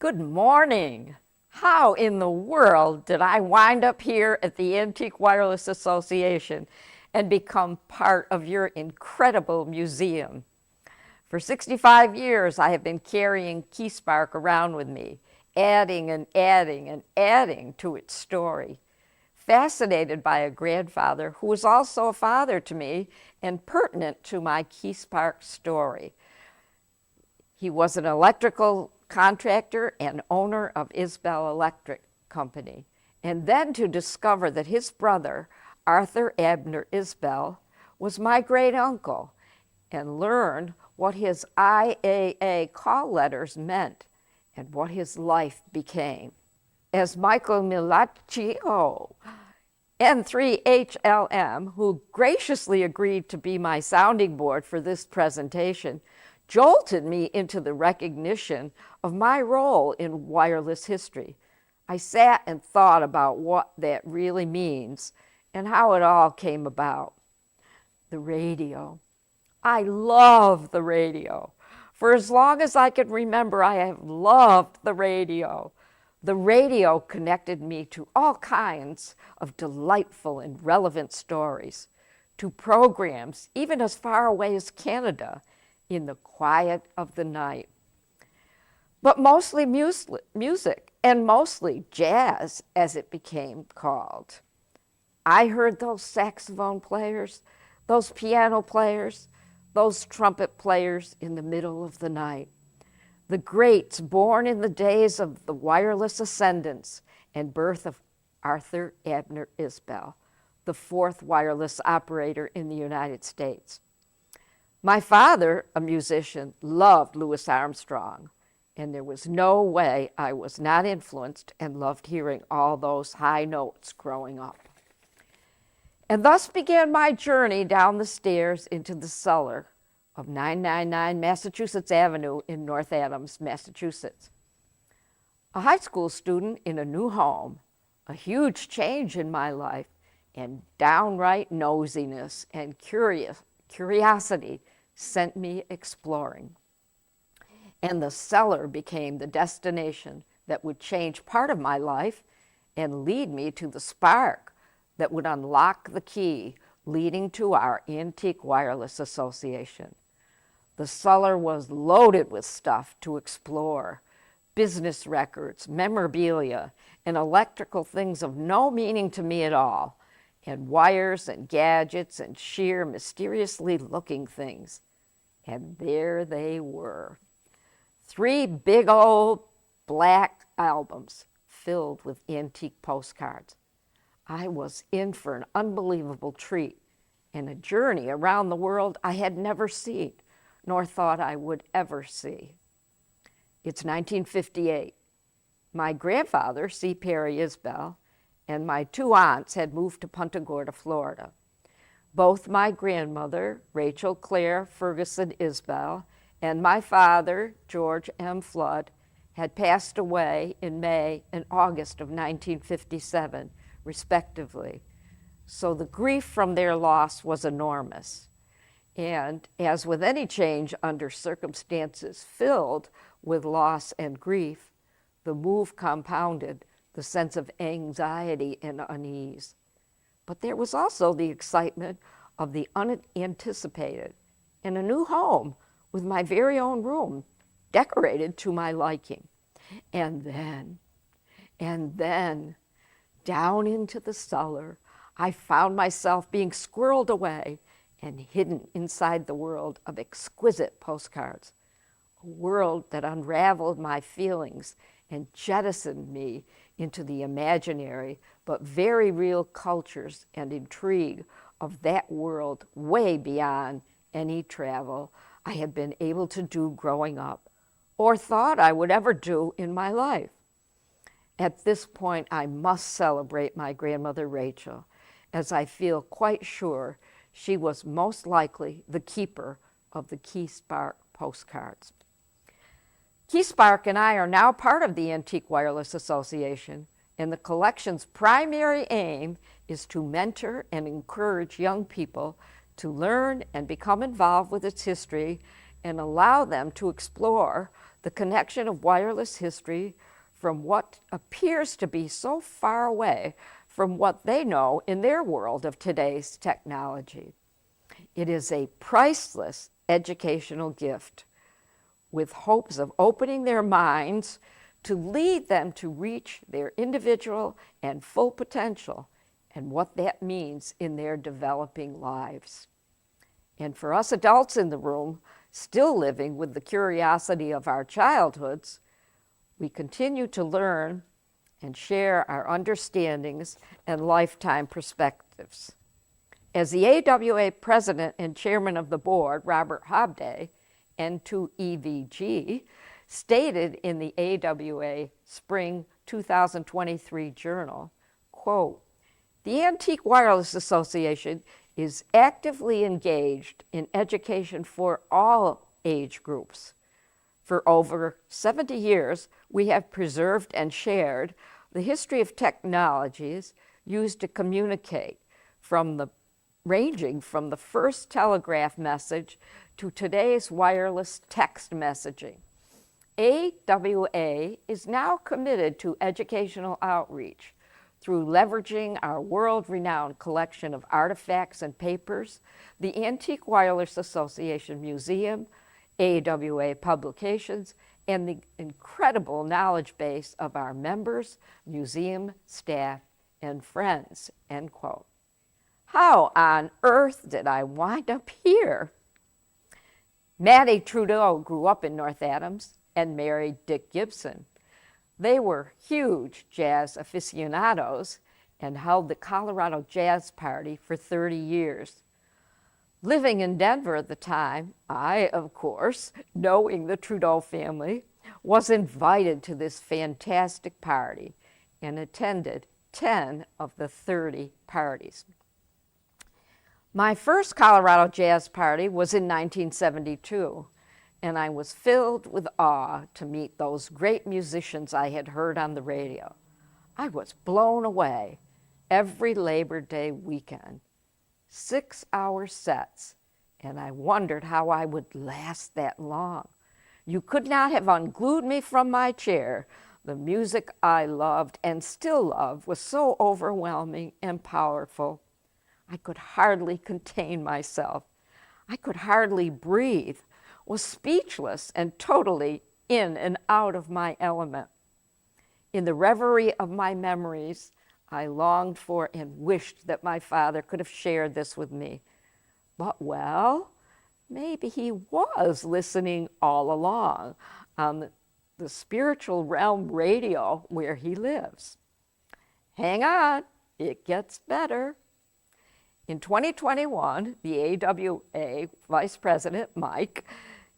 Good morning. How in the world did I wind up here at the Antique Wireless Association and become part of your incredible museum? For 65 years, I have been carrying KeySpark around with me, adding and adding and adding to its story. Fascinated by a grandfather who was also a father to me and pertinent to my KeySpark story. He was an electrical contractor and owner of Isbell Electric Company. And then to discover that his brother, Arthur Abner Isbell, was my great uncle, and learn what his IAA call letters meant and what his life became. As Michael Milaccio, N3HLM, who graciously agreed to be my sounding board for this presentation, jolted me into the recognition of my role in wireless history. I sat and thought about what that really means and how it all came about. The radio. I love the radio. For as long as I can remember, I have loved the radio. The radio connected me to all kinds of delightful and relevant stories, to programs even as far away as Canada, in the quiet of the night. But mostly music, and mostly jazz, as it became called. I heard those saxophone players, those piano players, those trumpet players in the middle of the night. The greats born in the days of the wireless ascendance and birth of Arthur Abner Isbell, the fourth wireless operator in the United States. My father, a musician, loved Louis Armstrong, and there was no way I was not influenced and loved hearing all those high notes growing up. And thus began my journey down the stairs into the cellar of 999 Massachusetts Avenue in North Adams, Massachusetts. A high school student in a new home, a huge change in my life, and downright nosiness and curiosity sent me exploring. And the cellar became the destination that would change part of my life and lead me to the spark that would unlock the key leading to our Antique Wireless Association. The cellar was loaded with stuff to explore: business records, memorabilia, and electrical things of no meaning to me at all, and wires and gadgets and sheer mysteriously looking things. And there they were. 3 big old black albums filled with antique postcards. I was in for an unbelievable treat and a journey around the world I had never seen, nor thought I would ever see. It's 1958. My grandfather, C. Perry Isbell, and my 2 aunts had moved to Punta Gorda, Florida. Both my grandmother, Rachel Claire Ferguson Isbell, and my father, George M. Flood, had passed away in May and August of 1957, respectively. So the grief from their loss was enormous. And as with any change under circumstances filled with loss and grief, the move compounded the sense of anxiety and unease. But there was also the excitement of the unanticipated and a new home with my very own room, decorated to my liking. And then, down into the cellar, I found myself being squirreled away and hidden inside the world of exquisite postcards, a world that unraveled my feelings and jettisoned me into the imaginary but very real cultures and intrigue of that world way beyond any travel I had been able to do growing up or thought I would ever do in my life. At this point, I must celebrate my grandmother Rachel, as I feel quite sure she was most likely the keeper of the KeySpark postcards. KeySpark and I are now part of the Antique Wireless Association, and the collection's primary aim is to mentor and encourage young people to learn and become involved with its history and allow them to explore the connection of wireless history from what appears to be so far away from what they know in their world of today's technology. It is a priceless educational gift with hopes of opening their minds to lead them to reach their individual and full potential and what that means in their developing lives. And for us adults in the room, still living with the curiosity of our childhoods, we continue to learn and share our understandings and lifetime perspectives. As the AWA president and chairman of the board, Robert Hobday, N2EVG, stated in the AWA Spring 2023 Journal, quote, "The Antique Wireless Association is actively engaged in education for all age groups. For over 70 years, we have preserved and shared the history of technologies used to communicate, ranging from the first telegraph message to today's wireless text messaging. AWA is now committed to educational outreach through leveraging our world-renowned collection of artifacts and papers, the Antique Wireless Association Museum, AWA publications, and the incredible knowledge base of our members, museum staff, and friends," end quote. How on earth did I wind up here? Mattie Trudeau grew up in North Adams and married Dick Gibson. They were huge jazz aficionados and held the Colorado Jazz Party for 30 years. Living in Denver at the time, I, of course, knowing the Trudeau family, was invited to this fantastic party and attended 10 of the 30 parties. My first Colorado Jazz Party was in 1972, and I was filled with awe to meet those great musicians I had heard on the radio. I was blown away every Labor Day weekend, 6-hour sets, and I wondered how I would last that long. You could not have unglued me from my chair. The music I loved and still love was so overwhelming and powerful. I could hardly contain myself. I could hardly breathe, was speechless and totally in and out of my element. In the reverie of my memories, I longed for and wished that my father could have shared this with me. But, well, maybe he was listening all along on the spiritual realm radio where he lives. Hang on, it gets better. In 2021, the AWA Vice President, Mike,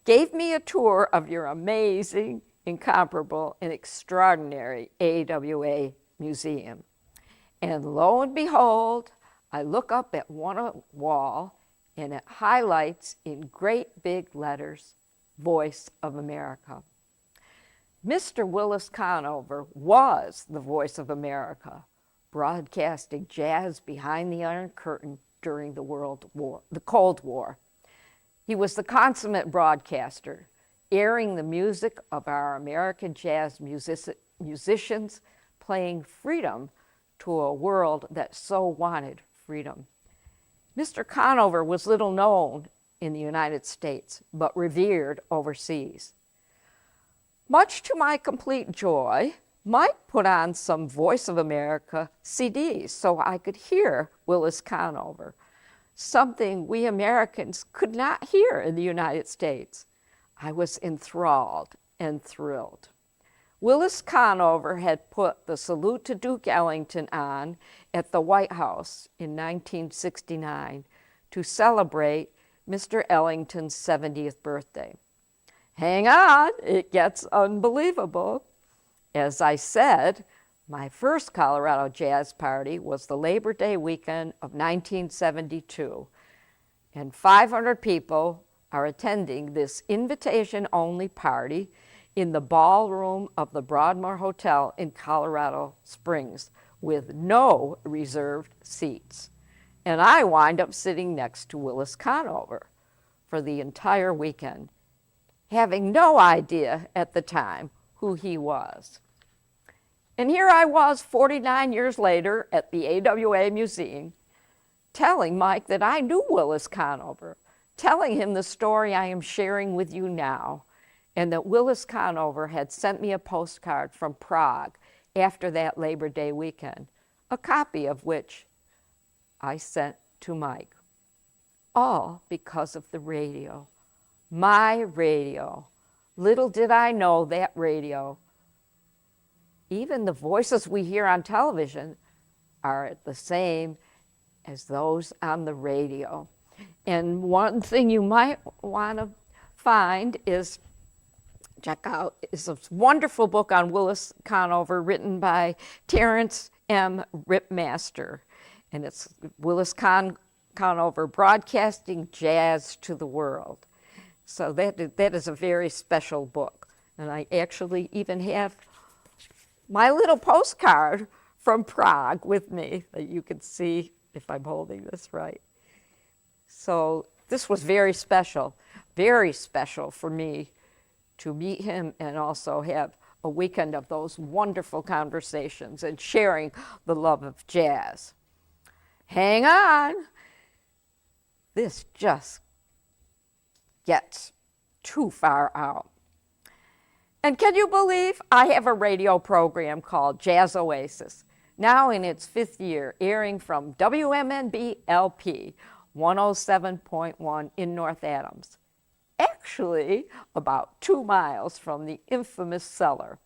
gave me a tour of your amazing, incomparable, and extraordinary AWA museum. And lo and behold, I look up at one wall and it highlights in great big letters, Voice of America. Mr. Willis Conover was the voice of America, broadcasting jazz behind the Iron Curtain during the Cold War. He was the consummate broadcaster, airing the music of our American jazz musicians, playing freedom to a world that so wanted freedom. Mr. Conover was little known in the United States, but revered overseas. Much to my complete joy, Mike put on some Voice of America CDs so I could hear Willis Conover, something we Americans could not hear in the United States. I was enthralled and thrilled. Willis Conover had put the Salute to Duke Ellington on at the White House in 1969 to celebrate Mr. Ellington's 70th birthday. Hang on, it gets unbelievable. As I said, my first Colorado Jazz Party was the Labor Day weekend of 1972, and 500 people are attending this invitation-only party in the ballroom of the Broadmoor Hotel in Colorado Springs with no reserved seats. And I wind up sitting next to Willis Conover for the entire weekend. having no idea at the time who he was. And here I was 49 years later at the AWA Museum, telling Mike that I knew Willis Conover, telling him the story I am sharing with you now, and that Willis Conover had sent me a postcard from Prague after that Labor Day weekend, a copy of which I sent to Mike. All because of the radio, my radio. Little did I know that radio, even the voices we hear on television, are the same as those on the radio. And one thing you might want to find is, check out, is a wonderful book on Willis Conover written by Terrence M. Ripmaster. And it's Willis Conover, Broadcasting Jazz to the World. So that is a very special book. And I actually even have my little postcard from Prague with me that you can see if I'm holding this right. So this was very special for me to meet him and also have a weekend of those wonderful conversations and sharing the love of jazz. Hang on. This just gets too far out. And can you believe I have a radio program called Jazz Oasis, now in its 5th year, airing from WMNB LP 107.1 in North Adams, actually about 2 miles from the infamous cellar.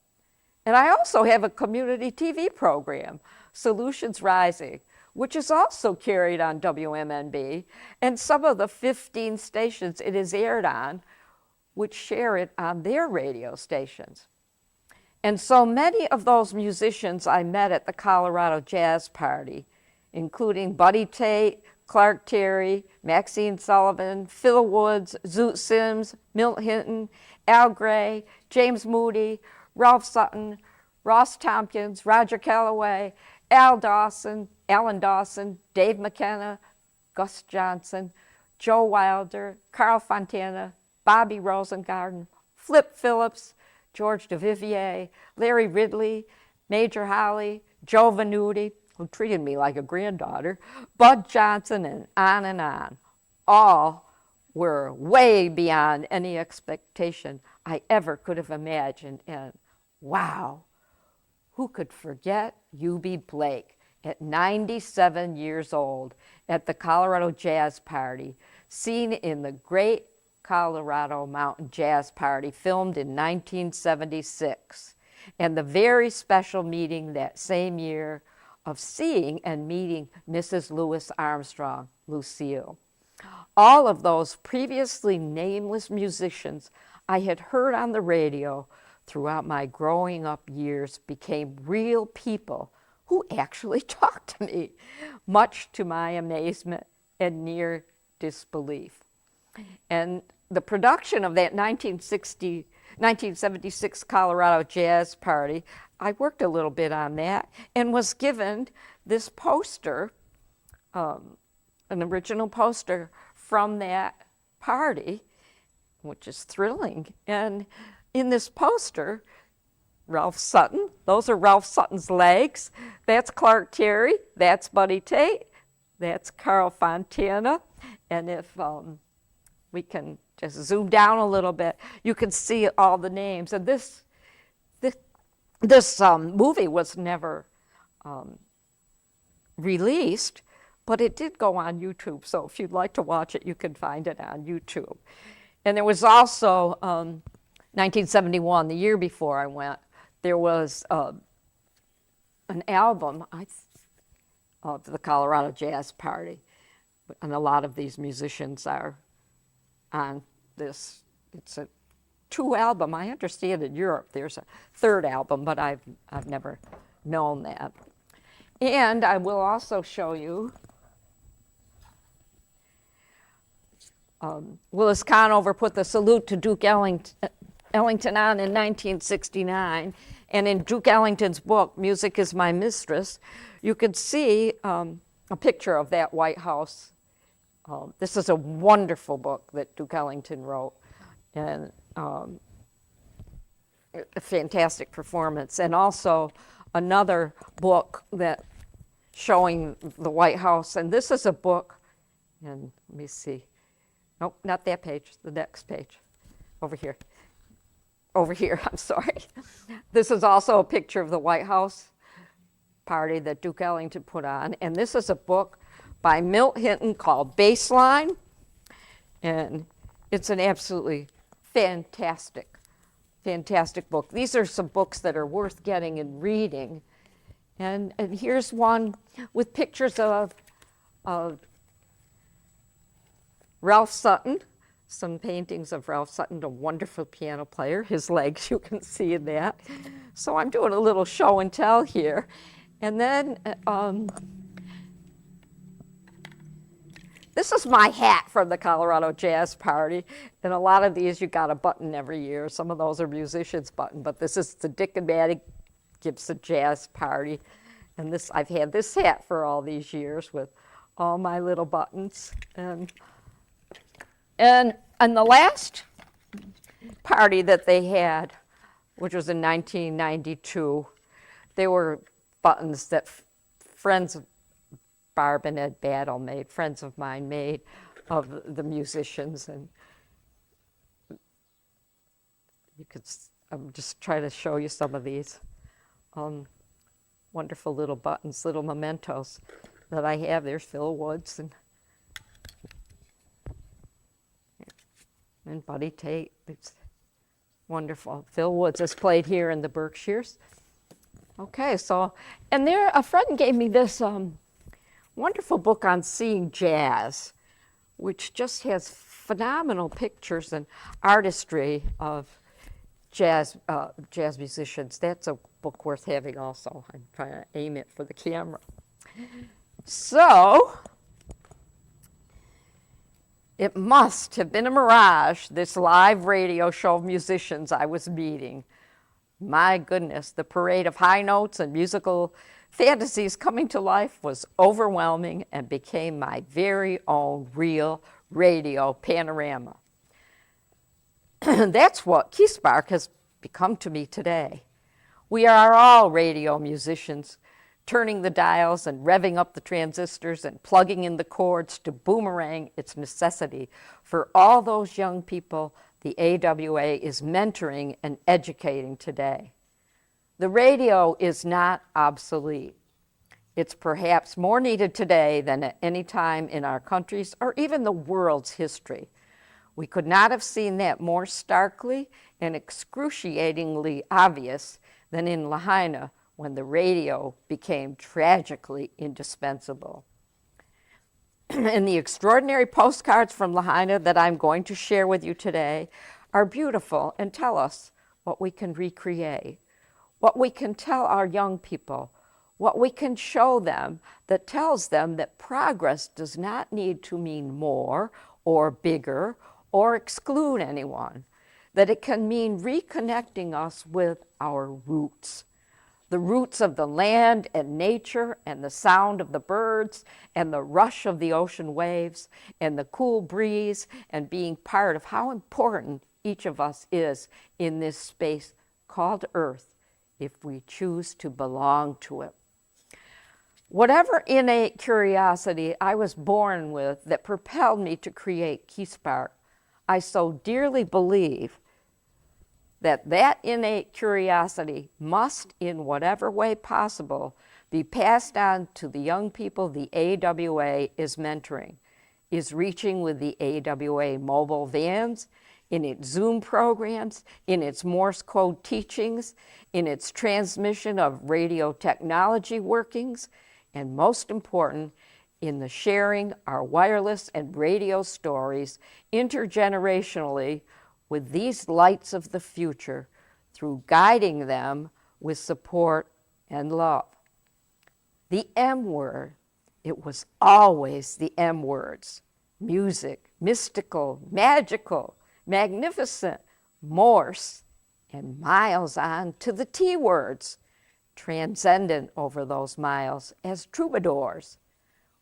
And I also have a community TV program, Solutions Rising, which is also carried on WMNB, and some of the 15 stations it is aired on, which share it on their radio stations. And so many of those musicians I met at the Colorado Jazz Party, including Buddy Tate, Clark Terry, Maxine Sullivan, Phil Woods, Zoot Sims, Milt Hinton, Al Gray, James Moody, Ralph Sutton, Ross Tompkins, Roger Calloway, Alan Dawson, Dave McKenna, Gus Johnson, Joe Wilder, Carl Fontana, Bobby Rosengarten, Flip Phillips, George DeVivier, Larry Ridley, Major Holly, Joe Venuti, who treated me like a granddaughter, Bud Johnson, and on. All were way beyond any expectation I ever could have imagined. And wow, who could forget Eubie Blake at 97 years old at the Colorado Jazz Party, seen in the Great Colorado Mountain Jazz Party, filmed in 1976, and the very special meeting that same year of seeing and meeting Mrs. Louis Armstrong, Lucille. All of those previously nameless musicians I had heard on the radio throughout my growing up years became real people who actually talked to me, much to my amazement and near disbelief. And the production of that 1976 Colorado Jazz Party, I worked a little bit on that and was given this poster, an original poster from that party, which is thrilling. And in this poster, Ralph Sutton, those are Ralph Sutton's legs. That's Clark Terry, that's Buddy Tate, that's Carl Fontana. And if we can just zoom down a little bit, you can see all the names. And this movie was never released, but it did go on YouTube. So if you'd like to watch it, you can find it on YouTube. And there was also 1971, the year before I went, there was an album of the Colorado Jazz Party, and a lot of these musicians are on this. It's a 2 album. I understand in Europe there's a 3rd album, but I've never known that. And I will also show you Willis Conover put the salute to Duke Ellington on in 1969, and in Duke Ellington's book, Music is My Mistress, you can see a picture of that White House. This is a wonderful book that Duke Ellington wrote, and a fantastic performance. And also another book that showing the White House. And this is a book, and let me see. Nope, not that page, the next page. Over here. Over here, I'm sorry. This is also a picture of the White House party that Duke Ellington put on. And this is a book by Milt Hinton called Baseline. And it's an absolutely fantastic book. These are some books that are worth getting and reading. And here's one with pictures of Ralph Sutton, some paintings of Ralph Sutton, a wonderful piano player. His legs, you can see in that. So I'm doing a little show and tell here. And then this is my hat from the Colorado Jazz Party. And a lot of these you got a button every year. Some of those are musicians' button, but this is the Dick and Mattie Gibson Jazz Party. And this, I've had this hat for all these years with all my little buttons. And the last party that they had, which was in 1992, they were buttons that friends of Barb and Ed Battle made, friends of mine made of the musicians. And you could, I'm just trying to show you some of these wonderful little buttons, little mementos that I have. There's Phil Woods and Buddy Tate. It's wonderful. Phil Woods has played here in the Berkshires. Okay, so, and there, a friend gave me this wonderful book on seeing jazz, which just has phenomenal pictures and artistry of jazz musicians. That's a book worth having also. I'm trying to aim it for the camera. So, it must have been a mirage, this live radio show of musicians I was meeting. My goodness, the parade of high notes and musical fantasies coming to life was overwhelming and became my very own real radio panorama. That's what KeySpark has become to me today. We are all radio musicians, turning the dials and revving up the transistors and plugging in the cords to boomerang its necessity for all those young people the AWA is mentoring and educating today. The radio is not obsolete. It's perhaps more needed today than at any time in our country's or even the world's history. We could not have seen that more starkly and excruciatingly obvious than in Lahaina when the radio became tragically indispensable. And the extraordinary postcards from Lahaina that I'm going to share with you today are beautiful and tell us what we can recreate, what we can tell our young people, what we can show them that tells them that progress does not need to mean more or bigger or exclude anyone, that it can mean reconnecting us with our roots, the roots of the land and nature and the sound of the birds and the rush of the ocean waves and the cool breeze and being part of how important each of us is in this space called Earth if we choose to belong to it. Whatever innate curiosity I was born with that propelled me to create KeySpark, I so dearly believe that innate curiosity must, in whatever way possible, be passed on to the young people the AWA is mentoring, is reaching with the AWA mobile vans, in its Zoom programs, in its Morse code teachings, in its transmission of radio technology workings, and most important, in the sharing our wireless and radio stories intergenerationally with these lights of the future through guiding them with support and love. The M word, it was always the M words: music, mystical, magical, magnificent, Morse, and miles on to the T words, transcendent over those miles as troubadours.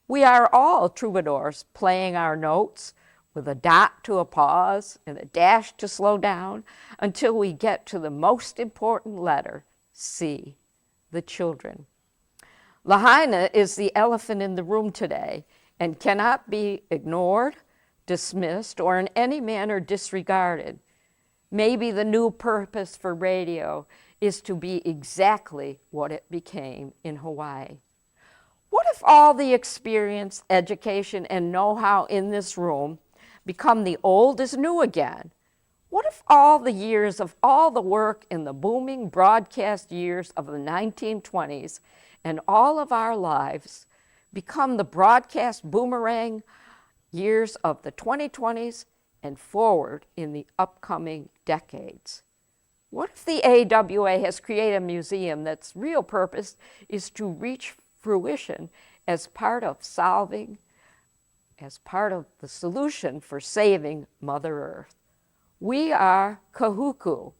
We are all troubadours playing our notes with a dot to a pause and a dash to slow down until we get to the most important letter, C, the children. Lahaina is the elephant in the room today and cannot be ignored, dismissed, or in any manner disregarded. Maybe the new purpose for radio is to be exactly what it became in Hawaii. What if all the experience, education, and know-how in this room become the old as new again? What if all the years of all the work in the booming broadcast years of the 1920s and all of our lives become the broadcast boomerang years of the 2020s and forward in the upcoming decades? What if the AWA has created a museum that's real purpose is to reach fruition as part of the solution for saving Mother Earth? We are Kahuku.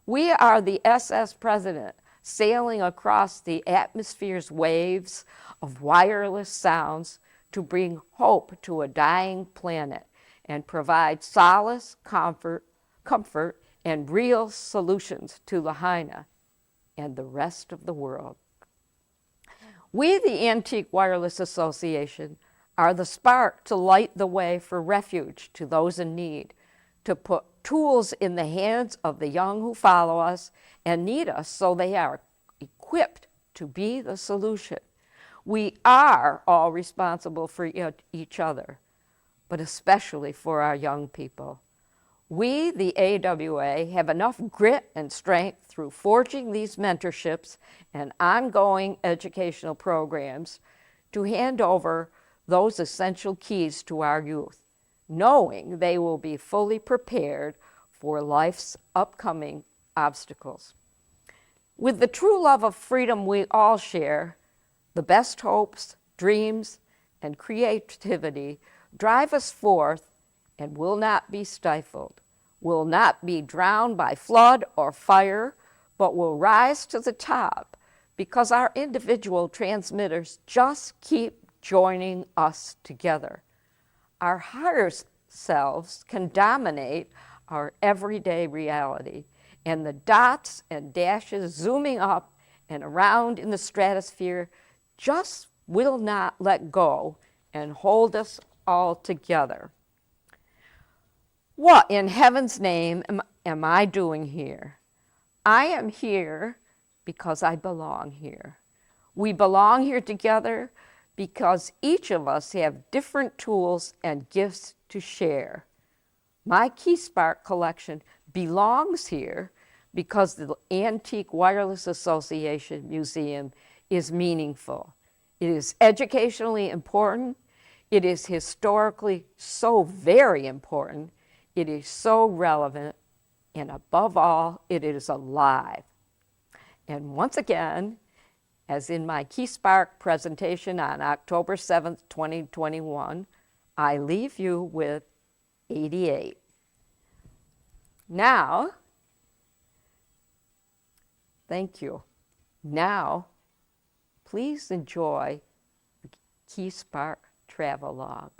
We are the SS President sailing across the atmosphere's waves of wireless sounds to bring hope to a dying planet and provide solace, comfort, and real solutions to Lahaina and the rest of the world. We, the Antique Wireless Association, are the spark to light the way for refuge to those in need, to put tools in the hands of the young who follow us and need us so they are equipped to be the solution. We are all responsible for each other, but especially for our young people. We, the AWA, have enough grit and strength through forging these mentorships and ongoing educational programs to hand over those essential keys to our youth, knowing they will be fully prepared for life's upcoming obstacles. With the true love of freedom we all share, the best hopes, dreams, and creativity drive us forth and will not be stifled, will not be drowned by flood or fire, but will rise to the top because our individual transmitters just keep joining us together. Our higher selves can dominate our everyday reality, and the dots and dashes zooming up and around in the stratosphere just will not let go and hold us all together. What in heaven's name am I doing here? I am here because I belong here. We belong here together because each of us have different tools and gifts to share. My KeySpark collection belongs here because the Antique Wireless Association Museum is meaningful. It is educationally important. It is historically so very important. It is so relevant. And above all, it is alive. And once again, as in my KeySpark presentation on October 7th, 2021, I leave you with 88. Now, thank you. Now, please enjoy the KeySpark Travelogue.